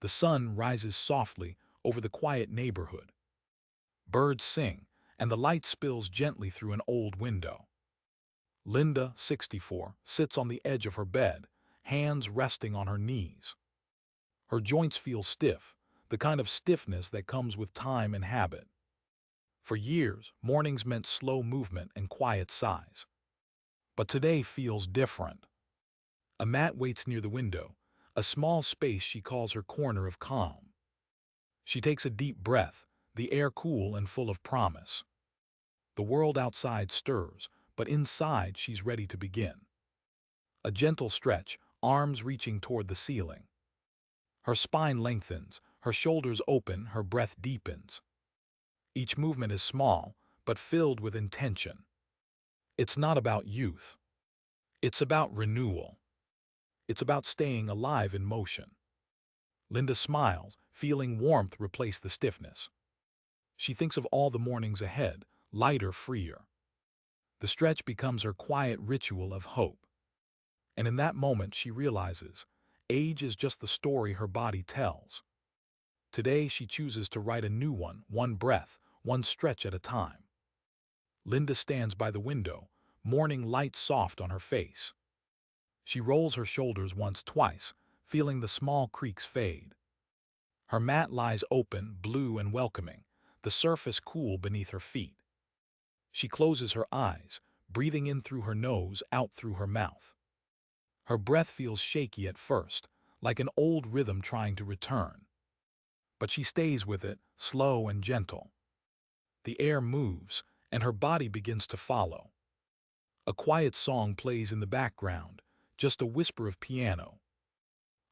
The sun rises softly over the quiet neighborhood. Birds sing, and the light spills gently through an old window. Linda, 64, sits on the edge of her bed, hands resting on her knees. Her joints feel stiff, the kind of stiffness that comes with time and habit. For years, mornings meant slow movement and quiet sighs. But today feels different. A mat waits near the window, a small space she calls her corner of calm. She takes a deep breath, the air cool and full of promise. The world outside stirs, but inside she's ready to begin. A gentle stretch, arms reaching toward the ceiling. Her spine lengthens, her shoulders open, her breath deepens. Each movement is small, but filled with intention. It's not about youth. It's about renewal. It's about staying alive in motion. Linda smiles, feeling warmth replace the stiffness. She thinks of all the mornings ahead, lighter, freer. The stretch becomes her quiet ritual of hope. And in that moment she realizes, age is just the story her body tells. Today she chooses to write a new one breath, one stretch at a time. Linda stands by the window, morning light soft on her face. She rolls her shoulders once, twice, feeling the small creaks fade. Her mat lies open, blue and welcoming, the surface cool beneath her feet. She closes her eyes, breathing in through her nose, out through her mouth. Her breath feels shaky at first, like an old rhythm trying to return. But she stays with it, slow and gentle. The air moves, and her body begins to follow. A quiet song plays in the background, just a whisper of piano.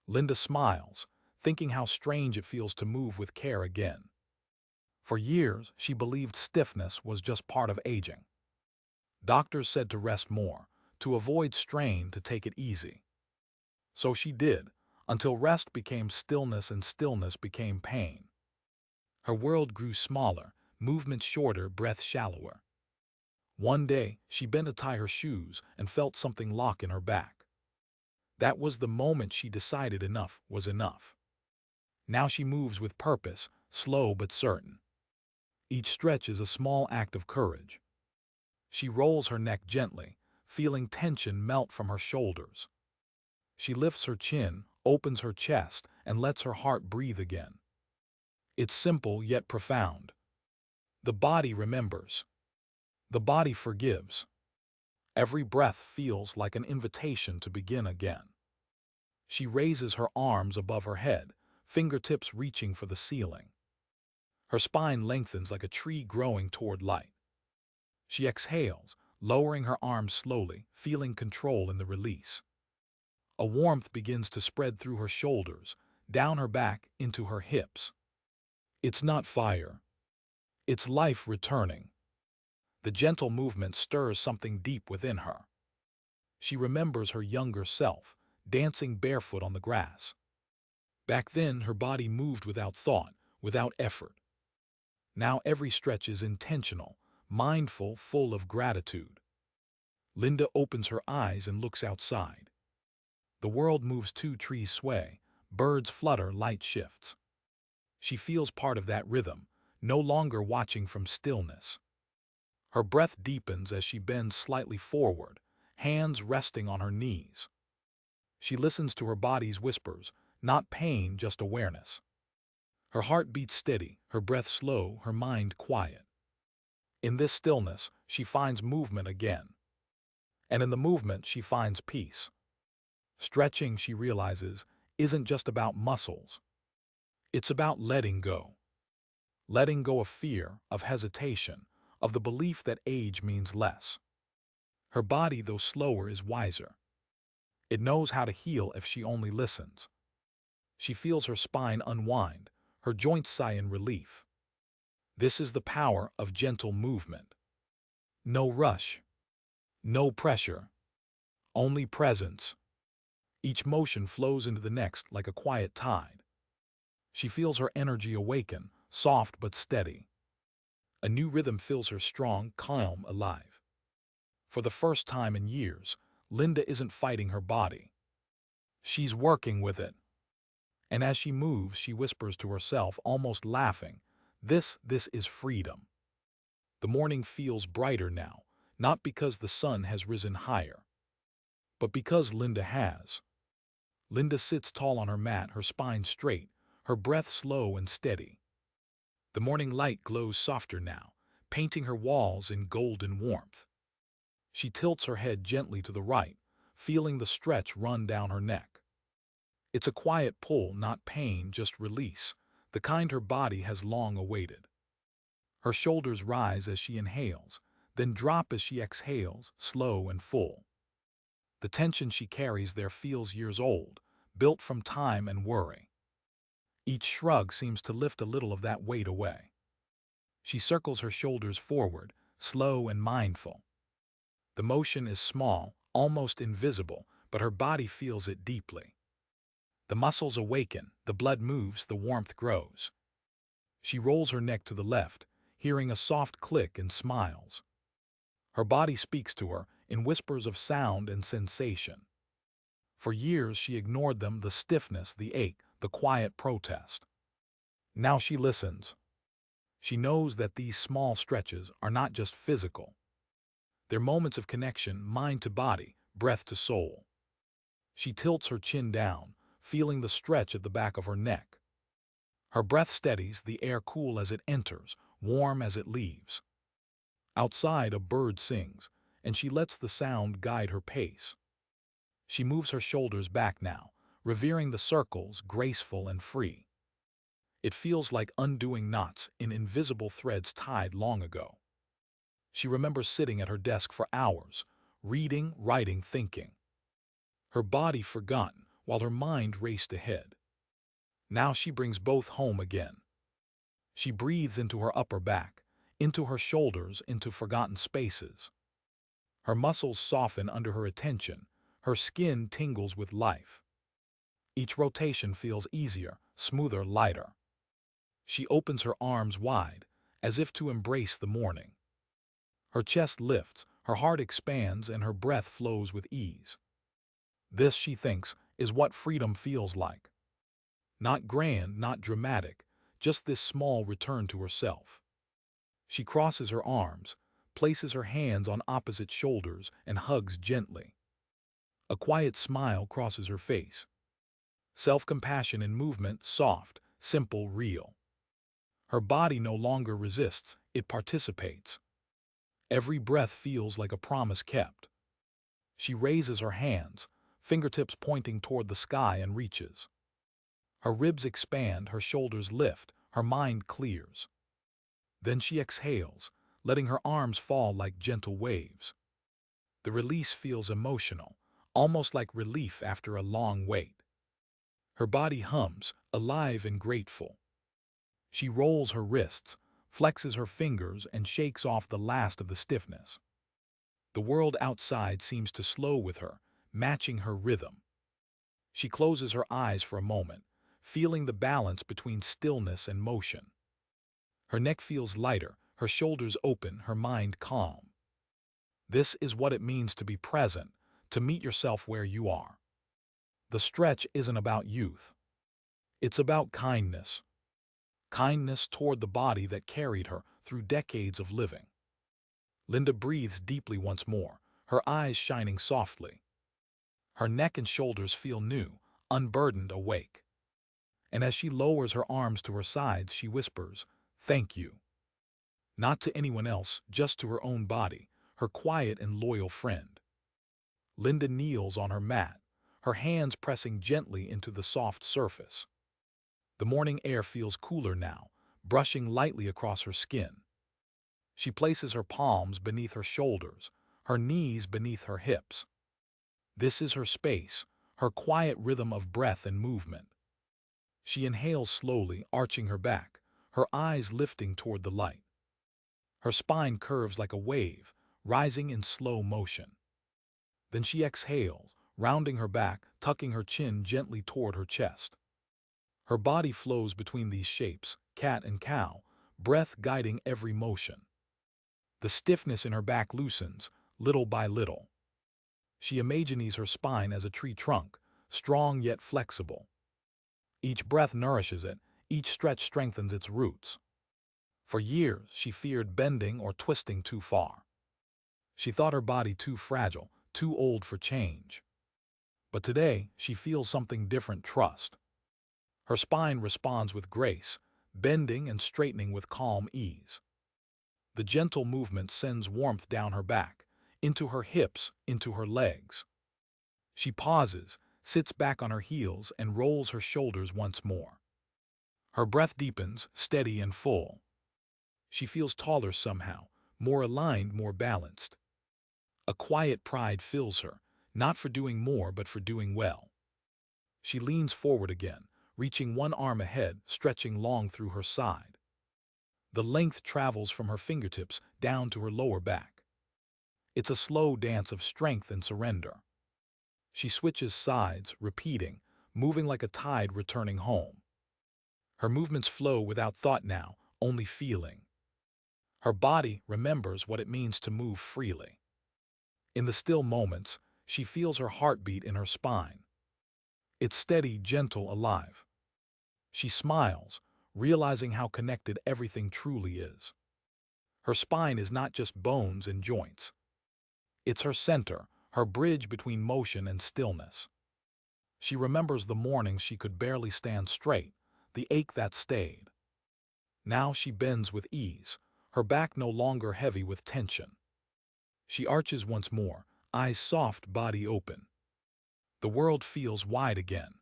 Linda smiles, thinking how strange it feels to move with care again. For years, she believed stiffness was just part of aging. Doctors said to rest more, to avoid strain, to take it easy. So she did, until rest became stillness and stillness became pain. Her world grew smaller, movement shorter, breath shallower. One day, she bent to tie her shoes and felt something lock in her back. That was the moment she decided enough was enough. Now she moves with purpose, slow but certain. Each stretch is a small act of courage. She rolls her neck gently, feeling tension melt from her shoulders. She lifts her chin, opens her chest, and lets her heart breathe again. It's simple yet profound. The body remembers. The body forgives. Every breath feels like an invitation to begin again. She raises her arms above her head, fingertips reaching for the ceiling. Her spine lengthens like a tree growing toward light. She exhales, lowering her arms slowly, feeling control in the release. A warmth begins to spread through her shoulders, down her back, into her hips. It's not fire. It's life returning. The gentle movement stirs something deep within her. She remembers her younger self, dancing barefoot on the grass. Back then, her body moved without thought, without effort. Now every stretch is intentional, mindful, full of gratitude. Linda opens her eyes and looks outside. The world moves too, trees sway, birds flutter, light shifts. She feels part of that rhythm, no longer watching from stillness. Her breath deepens as she bends slightly forward, hands resting on her knees. She listens to her body's whispers, not pain, just awareness. Her heart beats steady, her breath slow, her mind quiet. In this stillness, she finds movement again. And in the movement, she finds peace. Stretching, she realizes, isn't just about muscles. It's about letting go. Letting go of fear, of hesitation, of the belief that age means less. Her body, though slower, is wiser. It knows how to heal if she only listens. She feels her spine unwind, her joints sigh in relief. This is the power of gentle movement. No rush, no pressure, only presence. Each motion flows into the next like a quiet tide. She feels her energy awaken, soft but steady. A new rhythm fills her, strong, calm, alive. For the first time in years, Linda isn't fighting her body. She's working with it. And as she moves, she whispers to herself, almost laughing, this is freedom. The morning feels brighter now, not because the sun has risen higher, but because Linda has. Linda sits tall on her mat, her spine straight, her breath slow and steady. The morning light glows softer now, painting her walls in golden warmth. She tilts her head gently to the right, feeling the stretch run down her neck. It's a quiet pull, not pain, just release, the kind her body has long awaited. Her shoulders rise as she inhales, then drop as she exhales, slow and full. The tension she carries there feels years old, built from time and worry. Each shrug seems to lift a little of that weight away. She circles her shoulders forward, slow and mindful. The motion is small, almost invisible, but her body feels it deeply. The muscles awaken, the blood moves, the warmth grows. She rolls her neck to the left, hearing a soft click, and smiles. Her body speaks to her in whispers of sound and sensation. For years she ignored them, the stiffness, the ache, the quiet protest. Now she listens. She knows that these small stretches are not just physical. They're moments of connection, mind to body, breath to soul. She tilts her chin down, feeling the stretch at the back of her neck. Her breath steadies, the air cool as it enters, warm as it leaves. Outside, a bird sings, and she lets the sound guide her pace. She moves her shoulders back now, revering the circles, graceful and free. It feels like undoing knots in invisible threads tied long ago. She remembers sitting at her desk for hours, reading, writing, thinking. Her body forgotten, while her mind raced ahead. Now she brings both home again. She breathes into her upper back, into her shoulders, into forgotten spaces. Her muscles soften under her attention, her skin tingles with life. Each rotation feels easier, smoother, lighter. She opens her arms wide, as if to embrace the morning. Her chest lifts, her heart expands, and her breath flows with ease. This, she thinks, is what freedom feels like. Not grand, not dramatic, just this small return to herself. She crosses her arms, places her hands on opposite shoulders, and hugs gently. A quiet smile crosses her face. Self-compassion in movement, soft, simple, real. Her body no longer resists, it participates. Every breath feels like a promise kept. She raises her hands, fingertips pointing toward the sky, and reaches. Her ribs expand, her shoulders lift, her mind clears. Then she exhales, letting her arms fall like gentle waves. The release feels emotional, almost like relief after a long wait. Her body hums, alive and grateful. She rolls her wrists, flexes her fingers, and shakes off the last of the stiffness. The world outside seems to slow with her, matching her rhythm. She closes her eyes for a moment, feeling the balance between stillness and motion. Her neck feels lighter, her shoulders open, her mind calm. This is what it means to be present, to meet yourself where you are. The stretch isn't about youth. It's about kindness. Kindness toward the body that carried her through decades of living. Linda breathes deeply once more, her eyes shining softly. Her neck and shoulders feel new, unburdened, awake. And as she lowers her arms to her sides, she whispers, "Thank you." Not to anyone else, just to her own body, her quiet and loyal friend. Linda kneels on her mat, her hands pressing gently into the soft surface. The morning air feels cooler now, brushing lightly across her skin. She places her palms beneath her shoulders, her knees beneath her hips. This is her space, her quiet rhythm of breath and movement. She inhales slowly, arching her back, her eyes lifting toward the light. Her spine curves like a wave, rising in slow motion. Then she exhales, rounding her back, tucking her chin gently toward her chest. Her body flows between these shapes, cat and cow, breath guiding every motion. The stiffness in her back loosens, little by little. She imagines her spine as a tree trunk, strong yet flexible. Each breath nourishes it, each stretch strengthens its roots. For years, she feared bending or twisting too far. She thought her body too fragile, too old for change. But today, she feels something different: trust. Her spine responds with grace, bending and straightening with calm ease. The gentle movement sends warmth down her back, into her hips, into her legs. She pauses, sits back on her heels, and rolls her shoulders once more. Her breath deepens, steady and full. She feels taller somehow, more aligned, more balanced. A quiet pride fills her, not for doing more but for doing well. She leans forward again, reaching one arm ahead, stretching long through her side. The length travels from her fingertips down to her lower back. It's a slow dance of strength and surrender. She switches sides, repeating, moving like a tide returning home. Her movements flow without thought now, only feeling. Her body remembers what it means to move freely. In the still moments, she feels her heartbeat in her spine. It's steady, gentle, alive. She smiles, realizing how connected everything truly is. Her spine is not just bones and joints. It's her center, her bridge between motion and stillness. She remembers the mornings she could barely stand straight, the ache that stayed. Now she bends with ease, her back no longer heavy with tension. She arches once more, eyes soft, body open. The world feels wide again.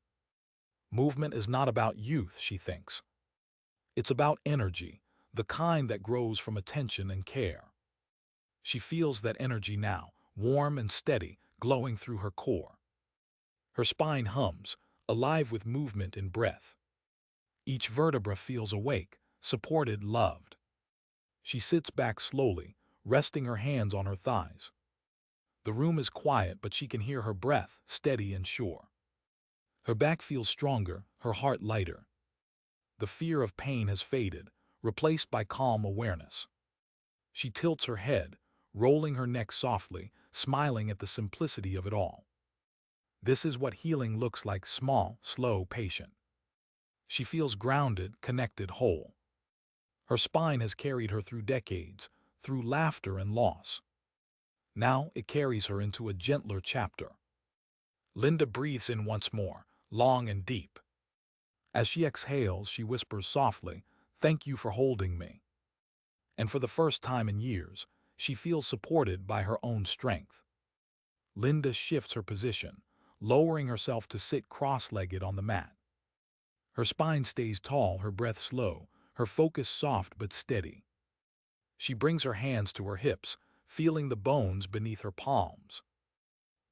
Movement is not about youth, she thinks. It's about energy, the kind that grows from attention and care. She feels that energy now, warm and steady, glowing through her core. Her spine hums, alive with movement and breath. Each vertebra feels awake, supported, loved. She sits back slowly, resting her hands on her thighs. The room is quiet, but she can hear her breath, steady and sure. Her back feels stronger, her heart lighter. The fear of pain has faded, replaced by calm awareness. She tilts her head, rolling her neck softly, smiling at the simplicity of it all. This is what healing looks like: small, slow, patient. She feels grounded, connected, whole. Her spine has carried her through decades, through laughter and loss. Now it carries her into a gentler chapter. Linda breathes in once more, long and deep. As she exhales, she whispers softly, "Thank you for holding me." And for the first time in years, she feels supported by her own strength. Linda shifts her position, lowering herself to sit cross-legged on the mat. Her spine stays tall, her breath slow, her focus soft but steady. She brings her hands to her hips, feeling the bones beneath her palms.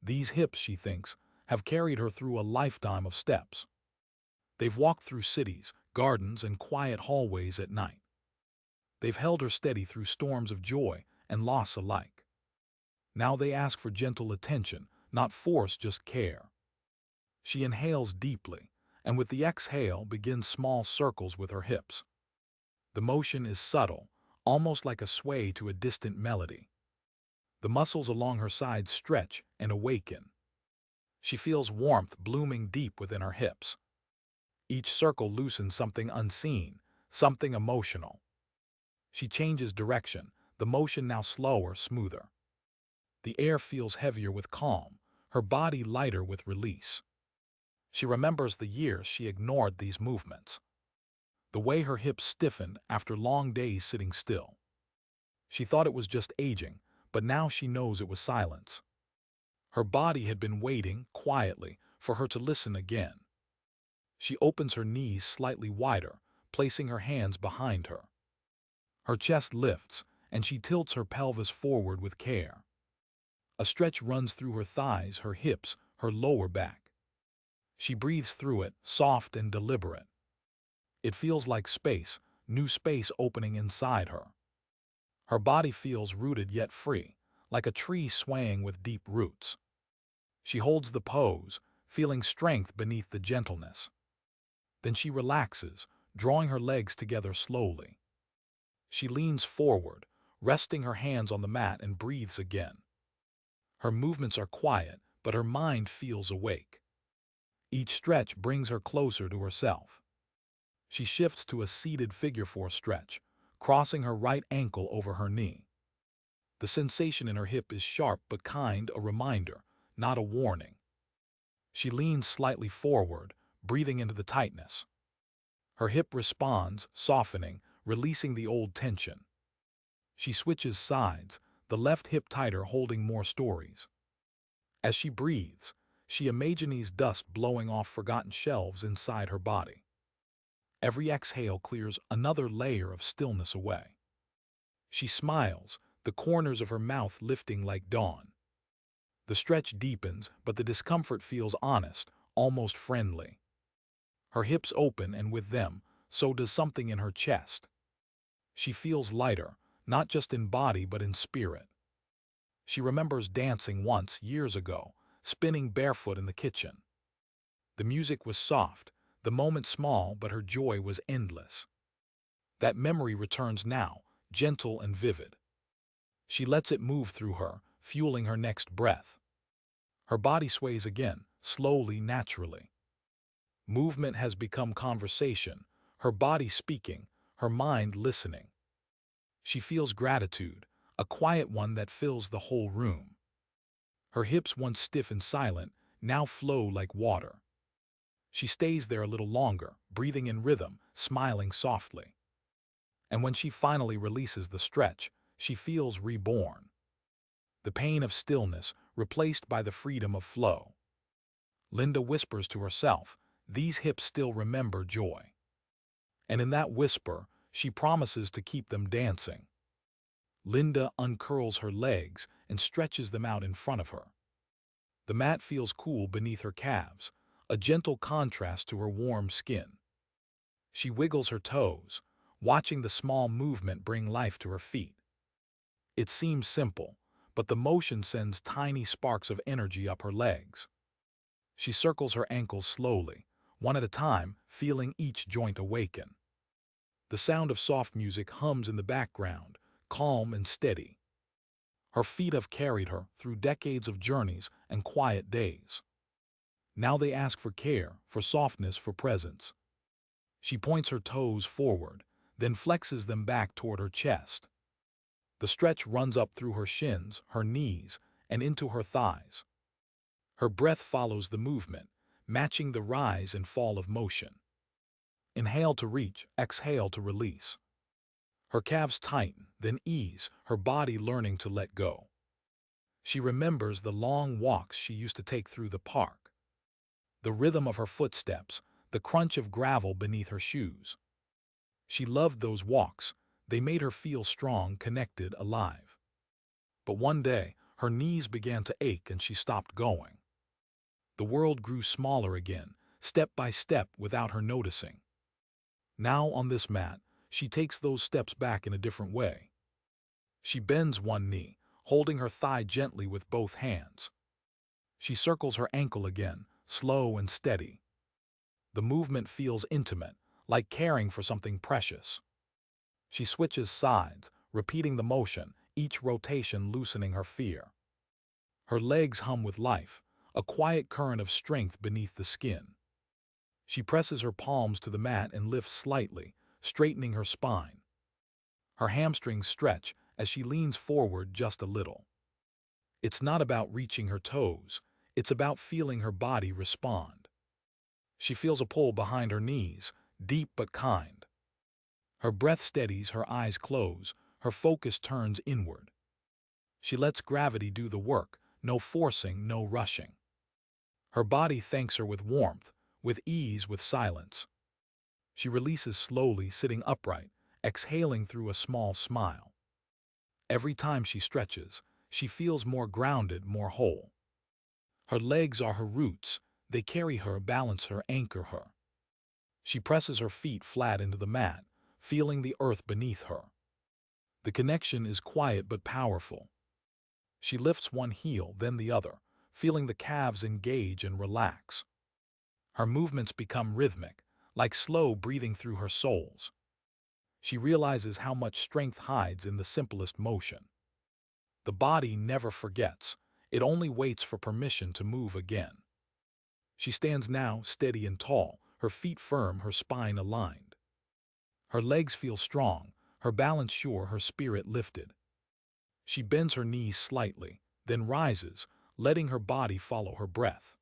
These hips, she thinks, have carried her through a lifetime of steps. They've walked through cities, gardens, and quiet hallways at night. They've held her steady through storms of joy and loss alike. Now they ask for gentle attention, not force, just care. She inhales deeply, and with the exhale begins small circles with her hips. The motion is subtle, almost like a sway to a distant melody. The muscles along her sides stretch and awaken. She feels warmth blooming deep within her hips. Each circle loosens something unseen, something emotional. She changes direction, the motion now slower, smoother. The air feels heavier with calm, her body lighter with release. She remembers the years she ignored these movements. The way her hips stiffened after long days sitting still. She thought it was just aging, but now she knows it was silence. Her body had been waiting, quietly, for her to listen again. She opens her knees slightly wider, placing her hands behind her. Her chest lifts, and she tilts her pelvis forward with care. A stretch runs through her thighs, her hips, her lower back. She breathes through it, soft and deliberate. It feels like space, new space opening inside her. Her body feels rooted yet free, like a tree swaying with deep roots. She holds the pose, feeling strength beneath the gentleness. Then she relaxes, drawing her legs together slowly. She leans forward, resting her hands on the mat, and breathes again. Her movements are quiet, but her mind feels awake. Each stretch brings her closer to herself. She shifts to a seated figure four stretch, crossing her right ankle over her knee. The sensation in her hip is sharp but kind, a reminder, not a warning. She leans slightly forward, breathing into the tightness. Her hip responds, softening, releasing the old tension. She switches sides, the left hip tighter, holding more stories. As she breathes, she imagines dust blowing off forgotten shelves inside her body. Every exhale clears another layer of stillness away. She smiles, the corners of her mouth lifting like dawn. The stretch deepens, but the discomfort feels honest, almost friendly. Her hips open, and with them, so does something in her chest. She feels lighter, not just in body but in spirit. She remembers dancing once, years ago, spinning barefoot in the kitchen. The music was soft, the moment small, but her joy was endless. That memory returns now, gentle and vivid. She lets it move through her, fueling her next breath. Her body sways again, slowly, naturally. Movement has become conversation, her body speaking, her mind listening. She feels gratitude, a quiet one that fills the whole room. Her hips, once stiff and silent, now flow like water. She stays there a little longer, breathing in rhythm, smiling softly. And when she finally releases the stretch, she feels reborn. The pain of stillness replaced by the freedom of flow. Linda whispers to herself, "These hips still remember joy." And in that whisper, she promises to keep them dancing. Linda uncurls her legs and stretches them out in front of her. The mat feels cool beneath her calves, a gentle contrast to her warm skin. She wiggles her toes, watching the small movement bring life to her feet. It seems simple, but the motion sends tiny sparks of energy up her legs. She circles her ankles slowly, one at a time, feeling each joint awaken. The sound of soft music hums in the background, calm and steady. Her feet have carried her through decades of journeys and quiet days. Now they ask for care, for softness, for presence. She points her toes forward, then flexes them back toward her chest. The stretch runs up through her shins, her knees, and into her thighs. Her breath follows the movement, matching the rise and fall of motion. Inhale to reach, exhale to release. Her calves tighten, then ease, her body learning to let go. She remembers the long walks she used to take through the park. The rhythm of her footsteps, the crunch of gravel beneath her shoes. She loved those walks. They made her feel strong, connected, alive. But one day, her knees began to ache and she stopped going. The world grew smaller again, step by step, without her noticing. Now on this mat, she takes those steps back in a different way. She bends one knee, holding her thigh gently with both hands. She circles her ankle again, slow and steady. The movement feels intimate, like caring for something precious. She switches sides, repeating the motion, each rotation loosening her fear. Her legs hum with life, a quiet current of strength beneath the skin. She presses her palms to the mat and lifts slightly, straightening her spine. Her hamstrings stretch as she leans forward just a little. It's not about reaching her toes, it's about feeling her body respond. She feels a pull behind her knees, deep but kind. Her breath steadies, her eyes close, her focus turns inward. She lets gravity do the work, no forcing, no rushing. Her body thanks her with warmth, with ease, with silence. She releases slowly, sitting upright, exhaling through a small smile. Every time she stretches, she feels more grounded, more whole. Her legs are her roots. They carry her, balance her, anchor her. She presses her feet flat into the mat, feeling the earth beneath her. The connection is quiet but powerful. She lifts one heel, then the other, feeling the calves engage and relax. Her movements become rhythmic, like slow breathing through her soles. She realizes how much strength hides in the simplest motion. The body never forgets, it only waits for permission to move again. She stands now steady and tall, her feet firm, her spine aligned. Her legs feel strong, her balance sure, her spirit lifted. She bends her knees slightly, then rises, letting her body follow her breath.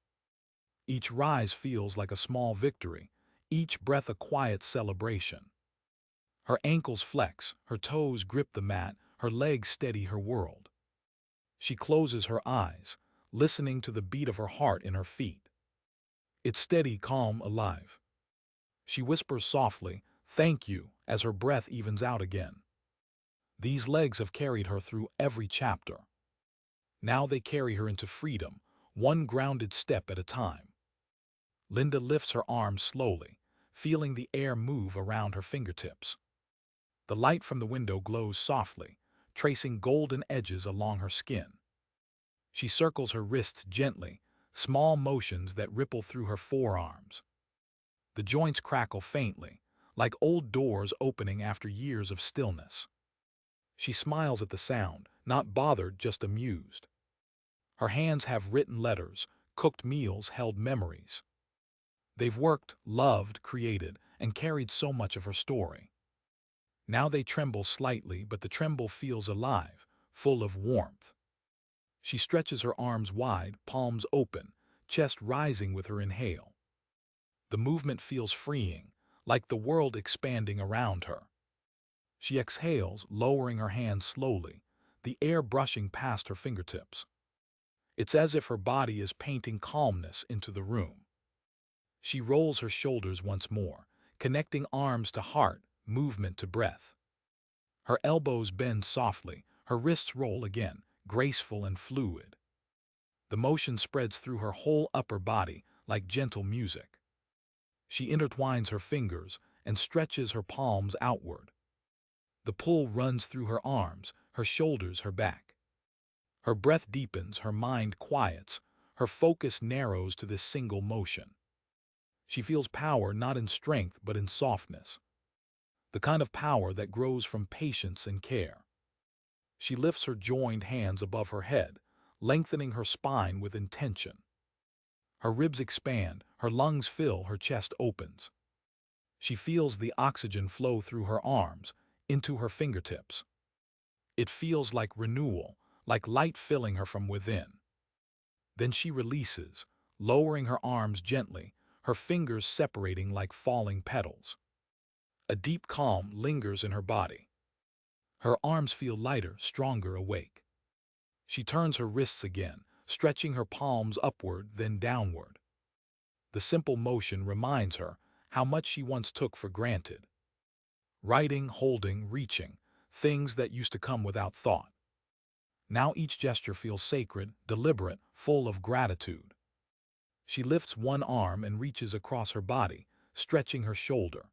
Each rise feels like a small victory, each breath a quiet celebration. Her ankles flex, her toes grip the mat, her legs steady her world. She closes her eyes, listening to the beat of her heart in her feet. It's steady, calm, alive. She whispers softly, "Thank you," as her breath evens out again. These legs have carried her through every chapter. Now they carry her into freedom, one grounded step at a time. Linda lifts her arms slowly, feeling the air move around her fingertips. The light from the window glows softly, tracing golden edges along her skin. She circles her wrists gently, small motions that ripple through her forearms. The joints crackle faintly, like old doors opening after years of stillness. She smiles at the sound, not bothered, just amused. Her hands have written letters, cooked meals, held memories. They've worked, loved, created, and carried so much of her story. Now they tremble slightly, but the tremble feels alive, full of warmth. She stretches her arms wide, palms open, chest rising with her inhale. The movement feels freeing, like the world expanding around her. She exhales, lowering her hands slowly, the air brushing past her fingertips. It's as if her body is painting calmness into the room. She rolls her shoulders once more, connecting arms to heart, movement to breath. Her elbows bend softly, her wrists roll again, graceful and fluid. The motion spreads through her whole upper body like gentle music. She intertwines her fingers and stretches her palms outward. The pull runs through her arms, her shoulders, her back. Her breath deepens, her mind quiets, her focus narrows to this single motion. She feels power not in strength but in softness, the kind of power that grows from patience and care. She lifts her joined hands above her head, lengthening her spine with intention. Her ribs expand, her lungs fill, her chest opens. She feels the oxygen flow through her arms, into her fingertips. It feels like renewal, like light filling her from within. Then she releases, lowering her arms gently, her fingers separating like falling petals. A deep calm lingers in her body. Her arms feel lighter, stronger, awake. She turns her wrists again, stretching her palms upward, then downward. The simple motion reminds her how much she once took for granted. Writing, holding, reaching, things that used to come without thought. Now each gesture feels sacred, deliberate, full of gratitude. She lifts one arm and reaches across her body, stretching her shoulder.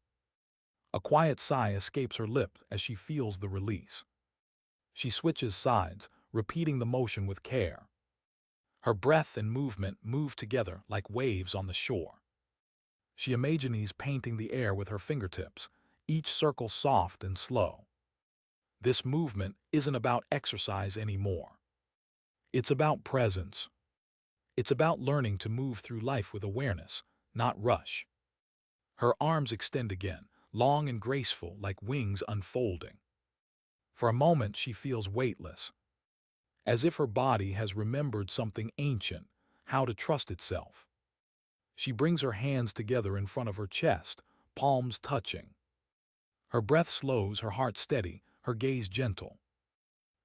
A quiet sigh escapes her lips as she feels the release. She switches sides, repeating the motion with care. Her breath and movement move together like waves on the shore. She imagines painting the air with her fingertips, each circle soft and slow. This movement isn't about exercise anymore. It's about presence. It's about learning to move through life with awareness, not rush. Her arms extend again, long and graceful like wings unfolding. For a moment she feels weightless, as if her body has remembered something ancient, how to trust itself. She brings her hands together in front of her chest, palms touching. Her breath slows, her heart steady, her gaze gentle.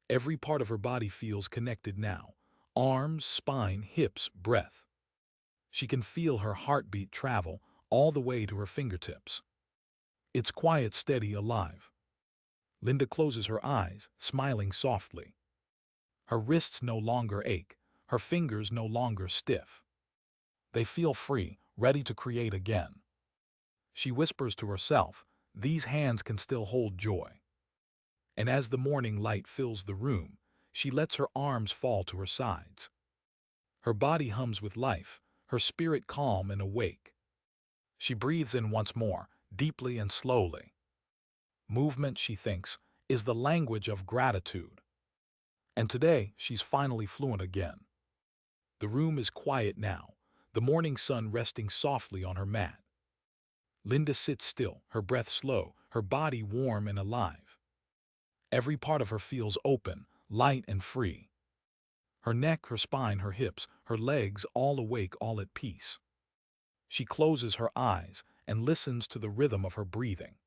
Every part of her body feels connected now, arms, spine, hips, breath. She can feel her heartbeat travel all the way to her fingertips. It's quiet, steady, alive. Linda closes her eyes, smiling softly. Her wrists no longer ache, her fingers no longer stiff. They feel free, ready to create again. She whispers to herself, "These hands can still hold joy." And as the morning light fills the room, she lets her arms fall to her sides. Her body hums with life, her spirit calm and awake. She breathes in once more, deeply and slowly. Movement, she thinks, is the language of gratitude. And today, she's finally fluent again. The room is quiet now, the morning sun resting softly on her mat. Linda sits still, her breath slow, her body warm and alive. Every part of her feels open, light and free. Her neck, her spine, her hips, her legs all awake, all at peace. She closes her eyes and listens to the rhythm of her breathing.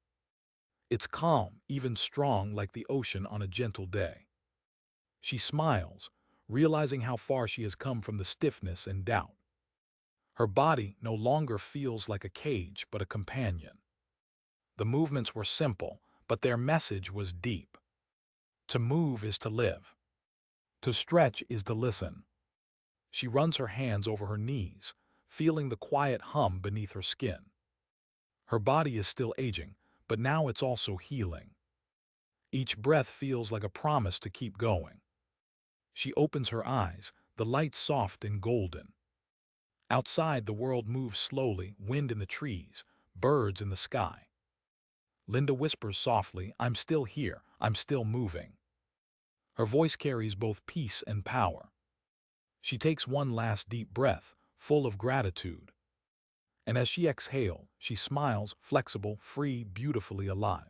It's calm, even strong like the ocean on a gentle day. She smiles, realizing how far she has come from the stiffness and doubt. Her body no longer feels like a cage but a companion. The movements were simple, but their message was deep. To move is to live. To stretch is to listen. She runs her hands over her knees, feeling the quiet hum beneath her skin. Her body is still aging, but now it's also healing. Each breath feels like a promise to keep going. She opens her eyes, the light soft and golden. Outside, the world moves slowly, wind in the trees, birds in the sky. Linda whispers softly, "I'm still here, I'm still moving." Her voice carries both peace and power. She takes one last deep breath, full of gratitude. And as she exhales, she smiles, flexible, free, beautifully alive.